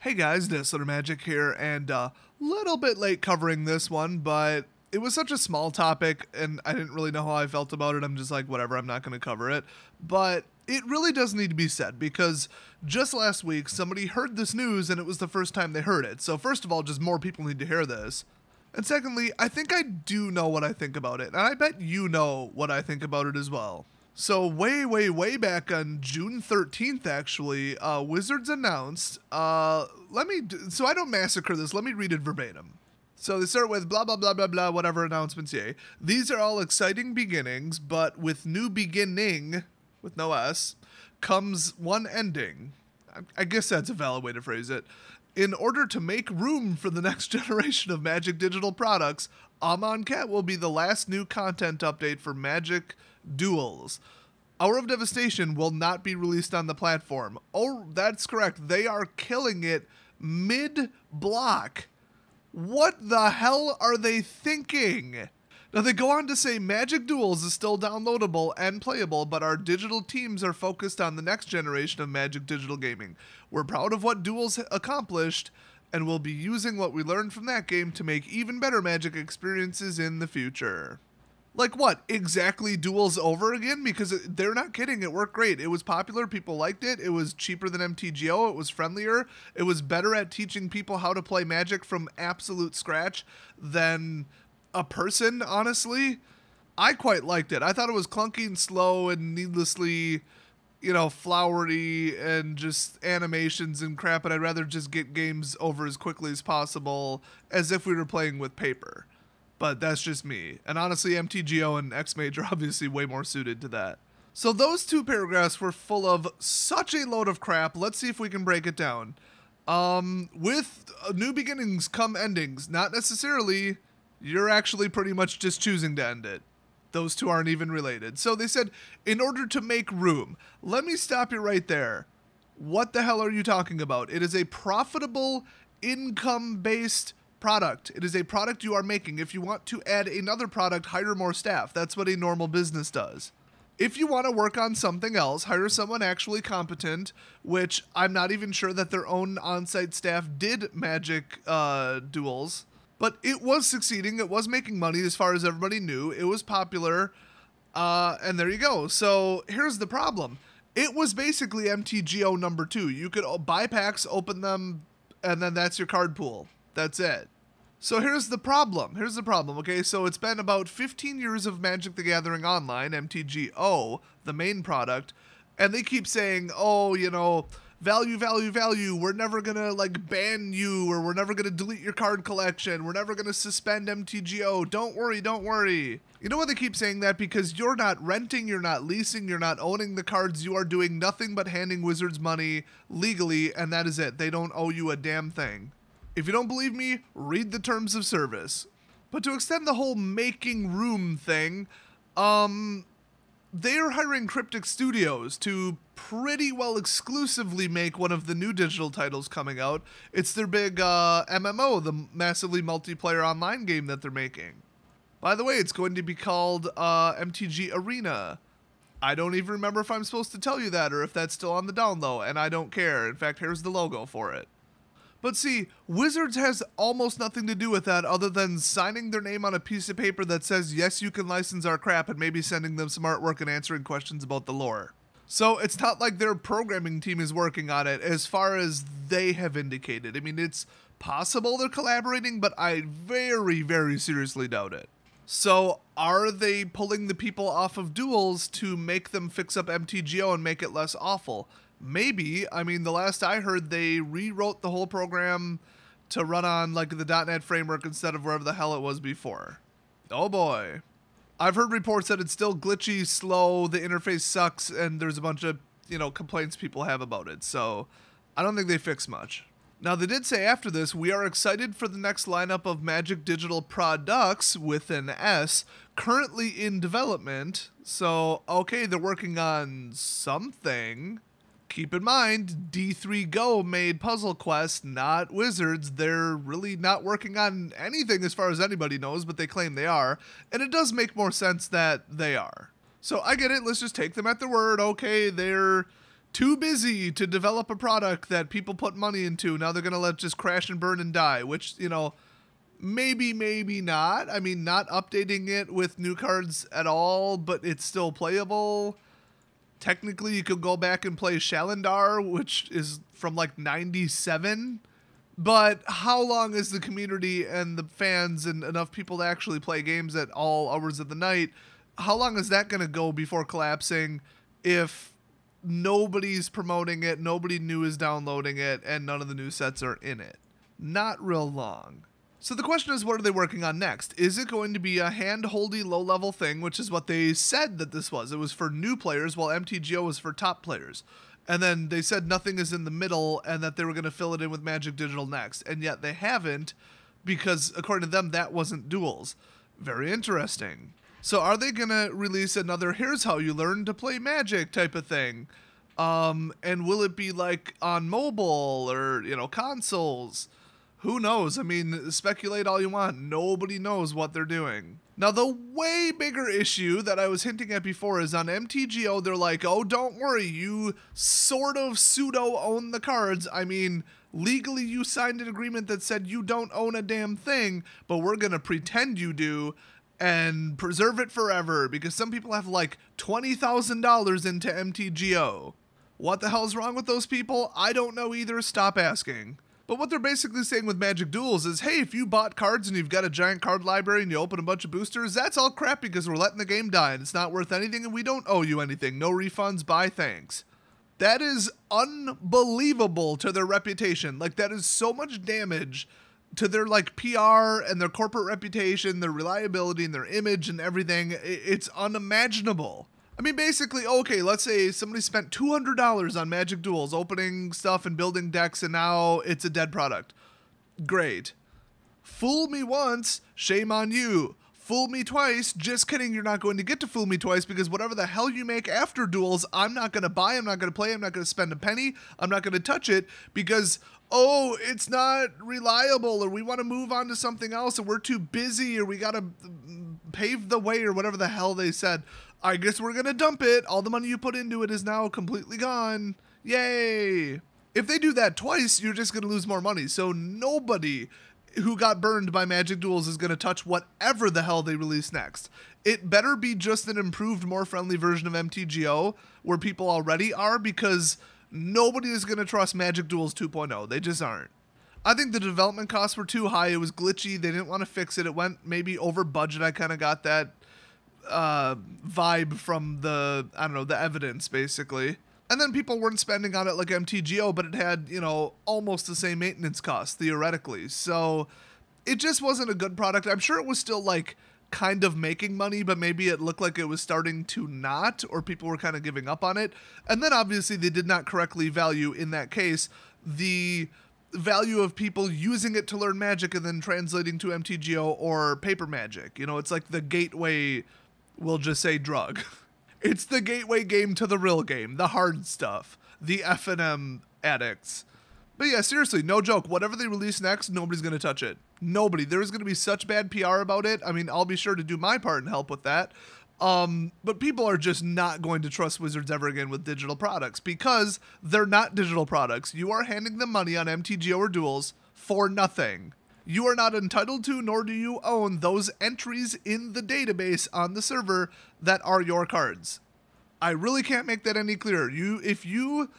Hey guys, Disorder Magic here, and little bit late covering this one, but it was such a small topic, and I didn't really know how I felt about it. I'm just like, whatever, I'm not going to cover it. But it really does need to be said, because just last week, somebody heard this news, and it was the first time they heard it. So first of all, just more people need to hear this. And secondly, I think I do know what I think about it, and I bet you know what I think about it as well. So way back on June 13th, actually, Wizards announced, so I don't massacre this, let me read it verbatim. So they start with blah, blah, blah, blah, blah, whatever announcements, yay. These are all exciting beginnings, but with new beginning, with no S, comes one ending. I guess that's a valid way to phrase it. In order to make room for the next generation of Magic Digital products, Amonkhet will be the last new content update for Magic Duels. Hour of Devastation will not be released on the platform. Oh, that's correct. They are killing it mid-block. What the hell are they thinking? Now, they go on to say Magic Duels is still downloadable and playable, but our digital teams are focused on the next generation of Magic Digital gaming. We're proud of what Duels accomplished, and we'll be using what we learned from that game to make even better Magic experiences in the future. Like what? Exactly Duels over again? Because they're not kidding. It worked great. It was popular. People liked it. It was cheaper than MTGO. It was friendlier. It was better at teaching people how to play Magic from absolute scratch than a person, honestly. I quite liked it. I thought it was clunky and slow and needlessly, flowery and just animations and crap, and I'd rather just get games over as quickly as possible as if we were playing with paper. But that's just me. And honestly, MTGO and X-Mage are obviously way more suited to that. So those two paragraphs were full of such a load of crap. Let's see if we can break it down. With new beginnings come endings. Not necessarily. You're actually pretty much just choosing to end it. Those two aren't even related. So they said, in order to make room. Let me stop you right there. What the hell are you talking about? It is a profitable, income-based product. It is a product you are making. If you want to add another product, hire more staff. That's what a normal business does. If you want to work on something else, hire someone actually competent, which I'm not even sure that their own on-site staff did Magic Duels. But it was succeeding. It was making money as far as everybody knew. It was popular. And there you go. So here's the problem. It was basically MTGO number 2. You could buy packs, open them, and then that's your card pool. That's it. So here's the problem. Okay? So it's been about 15 years of Magic the Gathering Online, MTGO, the main product. And they keep saying, value, we're never gonna ban you, or we're never gonna delete your card collection, we're never gonna suspend MTGO, don't worry. You know why they keep saying that? Because you're not renting, you're not leasing, you're not owning the cards, you are doing nothing but handing Wizards money legally, and that is it. They don't owe you a damn thing. If you don't believe me, read the terms of service. But to extend the whole making room thing, they are hiring Cryptic Studios to pretty well exclusively make one of the new digital titles coming out. It's their big MMO, the massively multiplayer online game that they're making. By the way, it's going to be called MTG Arena. I don't even remember if I'm supposed to tell you that or if that's still on the down low, and I don't care. In fact, here's the logo for it. But see, Wizards has almost nothing to do with that other than signing their name on a piece of paper that says, yes, you can license our crap, and maybe sending them some artwork and answering questions about the lore. So it's not like their programming team is working on it as far as they have indicated. I mean, it's possible they're collaborating, but I very seriously doubt it. So are they pulling the people off of Duels to make them fix up MTGO and make it less awful? Maybe. I mean, the last I heard, they rewrote the whole program to run on the .NET framework instead of wherever the hell it was before. Oh boy. I've heard reports that it's still glitchy, slow, the interface sucks, and there's a bunch of, complaints people have about it. So I don't think they fix much. Now, they did say after this, we are excited for the next lineup of Magic Digital products with an S currently in development. So, okay, they're working on something. Keep in mind, D3 Go made Puzzle Quest, not Wizards. They're really not working on anything as far as anybody knows, but they claim they are. And it does make more sense that they are. So I get it. Let's just take them at their word. Okay, they're too busy to develop a product that people put money into. Now they're going to let it just crash and burn and die, which, you know, maybe, maybe not. I mean, not updating it with new cards at all, but it's still playable. Technically, you could go back and play Shalendar, which is from like 97. But how long is the community and the fans and enough people to actually play games at all hours of the night? How long is that going to go before collapsing if nobody's promoting it, nobody new is downloading it, and none of the new sets are in it? Not real long. So the question is, what are they working on next? Is it going to be a hand-holdy low-level thing, which is what they said that this was? It was for new players, while MTGO was for top players. And then they said nothing is in the middle and that they were going to fill it in with Magic Digital next. And yet they haven't, because according to them, that wasn't Duels. Very interesting. So are they going to release another here's how you learn to play Magic type of thing? And will it be like on mobile or, you know, consoles? Who knows? I mean, speculate all you want. Nobody knows what they're doing. Now, the way bigger issue that I was hinting at before is on MTGO, they're like, oh, don't worry, you sort of pseudo-own the cards. I mean, legally you signed an agreement that said you don't own a damn thing, but we're going to pretend you do and preserve it forever because some people have like $20,000 into MTGO. What the hell's wrong with those people? I don't know either. Stop asking. But what they're basically saying with Magic Duels is, hey, if you bought cards and you've got a giant card library and you open a bunch of boosters, that's all crap because we're letting the game die and it's not worth anything and we don't owe you anything. No refunds, bye, thanks. That is unbelievable to their reputation. Like, that is so much damage to their, like, PR and their corporate reputation, their reliability and their image and everything. It's unimaginable. I mean, basically, okay, let's say somebody spent $200 on Magic Duels, opening stuff and building decks, and now it's a dead product. Great. Fool me once, shame on you. Fool me twice, just kidding, you're not going to get to fool me twice because whatever the hell you make after Duels, I'm not going to buy, I'm not going to play, I'm not going to spend a penny, I'm not going to touch it because, oh, it's not reliable, or we want to move on to something else, or we're too busy, or we got to pave the way, or whatever the hell they said. I guess we're going to dump it. All the money you put into it is now completely gone. Yay. If they do that twice, you're just going to lose more money. So nobody who got burned by Magic Duels is going to touch whatever the hell they release next. It better be just an improved, more friendly version of MTGO where people already are, because nobody is going to trust Magic Duels 2.0. They just aren't. I think the development costs were too high. It was glitchy. They didn't want to fix it. It went maybe over budget. I kind of got that vibe from the, I don't know, the evidence basically. And then people weren't spending on it like MTGO, but it had, you know, almost the same maintenance costs theoretically. So it just wasn't a good product. I'm sure it was still like kind of making money, but maybe it looked like it was starting to not, or people were kind of giving up on it. And then obviously they did not correctly value, in that case, the value of people using it to learn Magic and then translating to MTGO or paper Magic. You know, it's like the gateway, we'll just say, drug. It's the gateway game to the real game, the hard stuff, the F&M addicts. But yeah, seriously, no joke. Whatever they release next, nobody's going to touch it. Nobody. There's going to be such bad PR about it. I mean, I'll be sure to do my part and help with that. But people are just not going to trust Wizards ever again with digital products because they're not digital products. You are handing them money on MTGO or Duels for nothing. You are not entitled to, nor do you own, those entries in the database on the server that are your cards. I really can't make that any clearer. If you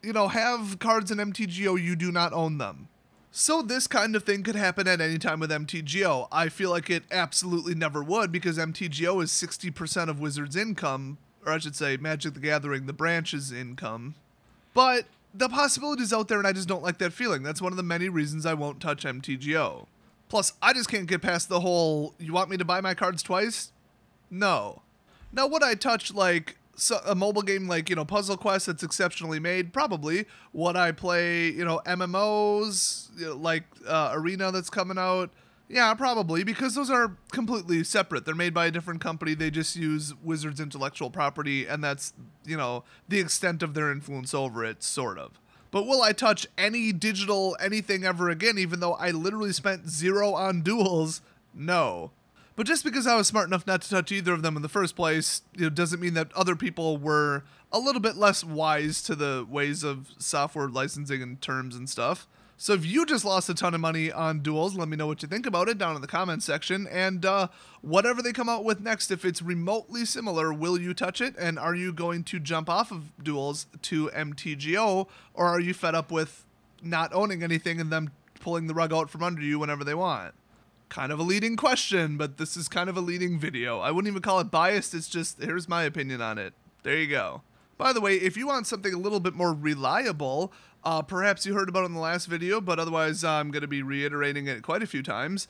have cards in MTGO, you do not own them. So this kind of thing could happen at any time with MTGO. I feel like it absolutely never would because MTGO is 60% of Wizards' income, or I should say Magic the Gathering, the branch's income. But the possibility's out there and I just don't like that feeling. That's one of the many reasons I won't touch MTGO. Plus, I just can't get past the whole, you want me to buy my cards twice? No. Now, would I touch, like, a mobile game like, Puzzle Quest that's exceptionally made? Probably. Would I play, MMOs, like Arena that's coming out? Yeah, probably, because those are completely separate. They're made by a different company. They just use Wizards' intellectual property, and that's, the extent of their influence over it, sort of. But will I touch any digital anything ever again, even though I literally spent 0 on Duels? No. But just because I was smart enough not to touch either of them in the first place, doesn't mean that other people were a little bit less wise to the ways of software licensing and terms and stuff. So if you just lost a ton of money on Duels, let me know what you think about it down in the comments section. And whatever they come out with next, if it's remotely similar, will you touch it? And are you going to jump off of Duels to MTGO? Or are you fed up with not owning anything and them pulling the rug out from under you whenever they want? Kind of a leading question, but this is kind of a leading video. I wouldn't even call it biased, it's just, here's my opinion on it. There you go. By the way, if you want something a little bit more reliable, perhaps you heard about it in the last video, but otherwise I'm going to be reiterating it quite a few times.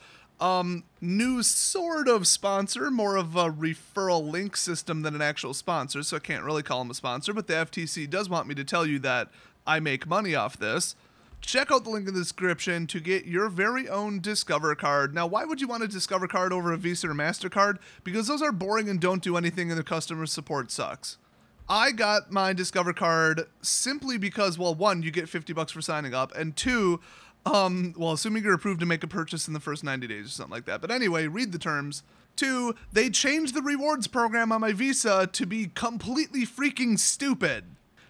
New sort of sponsor, more of a referral link system than an actual sponsor, so I can't really call them a sponsor, but the FTC does want me to tell you that I make money off this. Check out the link in the description to get your very own Discover card. Now, why would you want a Discover card over a Visa or MasterCard? Because those are boring and don't do anything and the customer support sucks. I got my Discover card simply because, well, one, you get $50 for signing up, and two, well, assuming you're approved to make a purchase in the first 90 days or something like that. But anyway, read the terms. Two, they changed the rewards program on my Visa to be completely freaking stupid.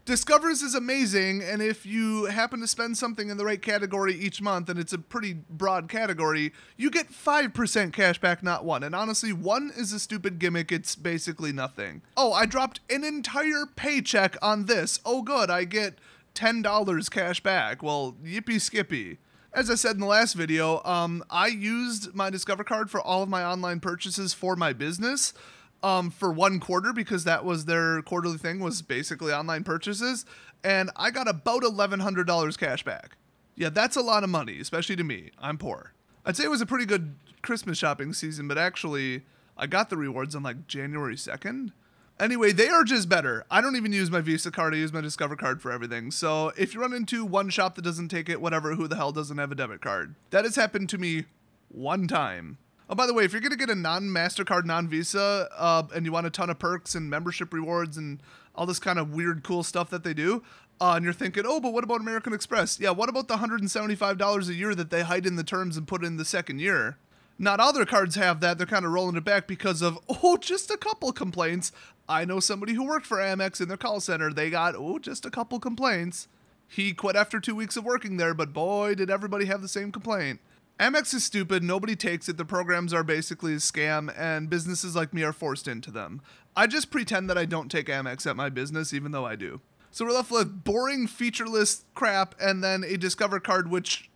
Discovers is amazing, and if you happen to spend something in the right category each month, and it's a pretty broad category, you get 5% cash back, not 1. And honestly, 1 is a stupid gimmick, it's basically nothing. Oh, I dropped an entire paycheck on this. Oh good, I get $10 cash back. Well, yippee skippy. As I said in the last video, I used my Discover card for all of my online purchases for my business. For 1 quarter, because that was their quarterly thing, was basically online purchases, and I got about $1,100 cash back. Yeah, that's a lot of money, especially to me. I'm poor. I'd say it was a pretty good Christmas shopping season, but actually, I got the rewards on like January 2nd. Anyway, they are just better. I don't even use my Visa card, I use my Discover card for everything. So if you run into one shop that doesn't take it, whatever, who the hell doesn't have a debit card? That has happened to me 1 time. Oh, by the way, if you're going to get a non-MasterCard, non-Visa, and you want a ton of perks and membership rewards and all this kind of weird, cool stuff that they do, and you're thinking, oh, but what about American Express? Yeah, what about the $175 a year that they hide in the terms and put in the second year? Not all their cards have that. They're kind of rolling it back because of, oh, just a couple complaints. I know somebody who worked for Amex in their call center. They got, oh, just a couple complaints. He quit after 2 weeks of working there, but boy, did everybody have the same complaint. Amex is stupid, nobody takes it, the programs are basically a scam, and businesses like me are forced into them. I just pretend that I don't take Amex at my business, even though I do. So we're left with boring, featureless crap, and then a Discover card which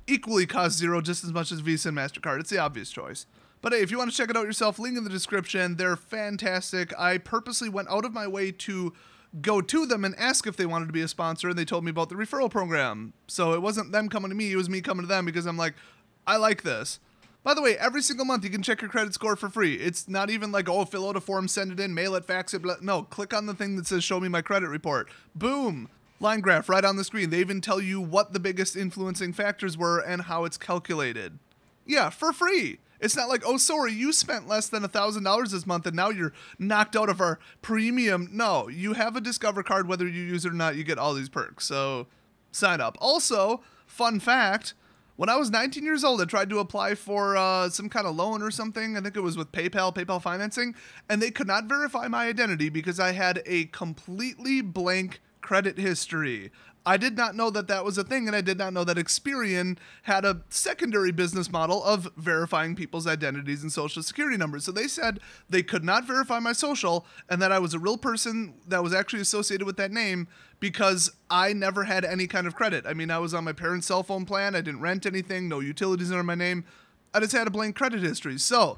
equally costs 0 just as much as Visa and MasterCard. It's the obvious choice. But hey, if you want to check it out yourself, link in the description. They're fantastic. I purposely went out of my way to go to them and ask if they wanted to be a sponsor, and they told me about the referral program. So it wasn't them coming to me, it was me coming to them because I'm like, I like this. By the way, every single month you can check your credit score for free. It's not even like, oh, fill out a form, send it in, mail it, fax it, blah. No, click on the thing that says show me my credit report. Boom. Line graph right on the screen. They even tell you what the biggest influencing factors were and how it's calculated. Yeah, for free. It's not like, oh, sorry, you spent less than $1,000 this month and now you're knocked out of our premium. No, you have a Discover card, whether you use it or not, you get all these perks. So sign up. Also, fun fact, when I was 19 years old, I tried to apply for some kind of loan or something. I think it was with PayPal financing, and they could not verify my identity because I had a completely blank credit history. I did not know that that was a thing, and I did not know that Experian had a secondary business model of verifying people's identities and social security numbers. So they said they could not verify my social and that I was a real person that was actually associated with that name because I never had any kind of credit. I mean, I was on my parents' cell phone plan. I didn't rent anything, no utilities under my name. I just had a blank credit history. So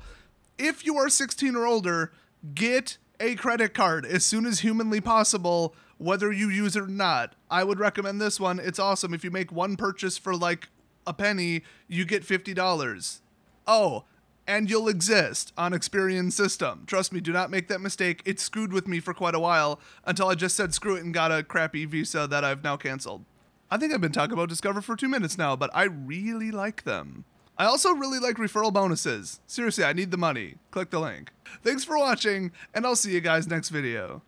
if you are 16 or older, get a credit card as soon as humanly possible, whether you use it or not. I would recommend this one. It's awesome. If you make one purchase for like a penny, you get $50. Oh, and you'll exist on Experian system. Trust me, do not make that mistake. It screwed with me for quite a while until I just said screw it and got a crappy Visa that I've now canceled. I think I've been talking about Discover for 2 minutes now, but I really like them. I also really like referral bonuses. Seriously, I need the money. Click the link. Thanks for watching, and I'll see you guys next video.